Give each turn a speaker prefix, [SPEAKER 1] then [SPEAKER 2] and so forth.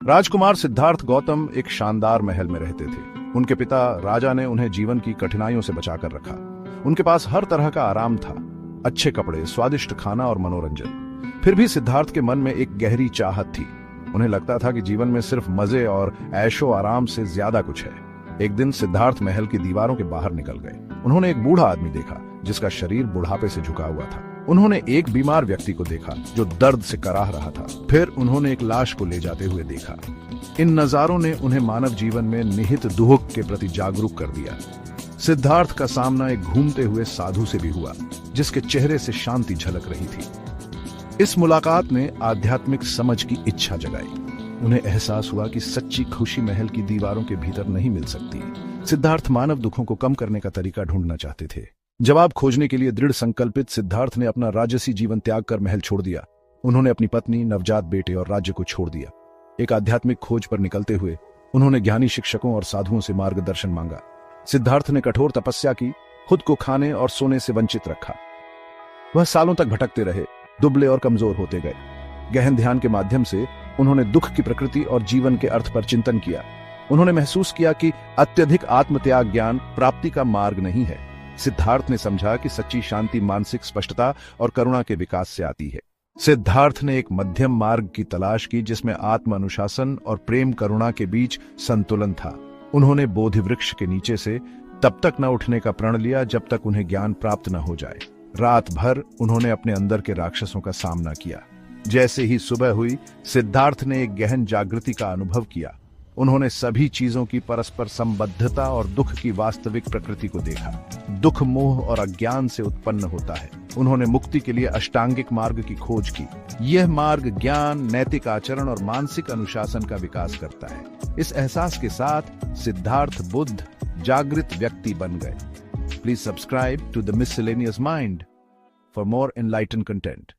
[SPEAKER 1] राजकुमार सिद्धार्थ गौतम एक शानदार महल में रहते थे। उनके पिता राजा ने उन्हें जीवन की कठिनाइयों से बचाकर रखा। उनके पास हर तरह का आराम था, अच्छे कपड़े, स्वादिष्ट खाना और मनोरंजन। फिर भी सिद्धार्थ के मन में एक गहरी चाहत थी। उन्हें लगता था कि जीवन में सिर्फ मजे और ऐशो आराम से ज्यादा कुछ है। एक दिन सिद्धार्थ महल की दीवारों के बाहर निकल गए। उन्होंने एक बूढ़ा आदमी देखा जिसका शरीर बुढ़ापे से झुका हुआ था। उन्होंने एक बीमार व्यक्ति को देखा जो दर्द से कराह रहा था। फिर उन्होंने एक लाश को ले जाते हुए देखा। इन नजारों ने उन्हें मानव जीवन में निहित दुख के प्रति जागरूक कर दिया। सिद्धार्थ का सामना एक घूमते हुए साधु से भी हुआ जिसके चेहरे से शांति झलक रही थी। इस मुलाकात ने आध्यात्मिक समझ की इच्छा जगाई। उन्हें एहसास हुआ कि सच्ची खुशी महल की दीवारों के भीतर नहीं मिल सकती। सिद्धार्थ मानव दुखों को कम करने का तरीका ढूंढना चाहते थे। जवाब खोजने के लिए दृढ़ संकल्पित सिद्धार्थ ने अपना राजसी जीवन त्याग कर महल छोड़ दिया। उन्होंने अपनी पत्नी, नवजात बेटे और राज्य को छोड़ दिया। एक आध्यात्मिक खोज पर निकलते हुए उन्होंने ज्ञानी शिक्षकों और साधुओं से मार्गदर्शन मांगा। सिद्धार्थ ने कठोर तपस्या की, खुद को खाने और सोने से वंचित रखा। वह सालों तक भटकते रहे, दुबले और कमजोर होते गए। गहन ध्यान के माध्यम से उन्होंने दुख की प्रकृति और जीवन के अर्थ पर चिंतन किया। उन्होंने महसूस किया कि अत्यधिक आत्मत्याग ज्ञान प्राप्ति का मार्ग नहीं है। सिद्धार्थ ने समझा कि सच्ची शांति मानसिक स्पष्टता और करुणा के विकास से आती है। सिद्धार्थ ने एक मध्यम मार्ग की तलाश की जिसमें आत्म अनुशासन और प्रेम करुणा के बीच संतुलन था। उन्होंने बोधि वृक्ष के नीचे से तब तक न उठने का प्रण लिया जब तक उन्हें ज्ञान प्राप्त न हो जाए। रात भर उन्होंने अपने अंदर के राक्षसों का सामना किया। जैसे ही सुबह हुई, सिद्धार्थ ने एक गहन जागृति का अनुभव किया। उन्होंने सभी चीजों की परस्पर संबद्धता और दुख की वास्तविक प्रकृति को देखा। दुख मोह और अज्ञान से उत्पन्न होता है। उन्होंने मुक्ति के लिए अष्टांगिक मार्ग की खोज की। यह मार्ग ज्ञान, नैतिक आचरण और मानसिक अनुशासन का विकास करता है। इस एहसास के साथ सिद्धार्थ बुद्ध जागृत व्यक्ति बन गए। Please subscribe to the miscellaneous mind for more enlighten content.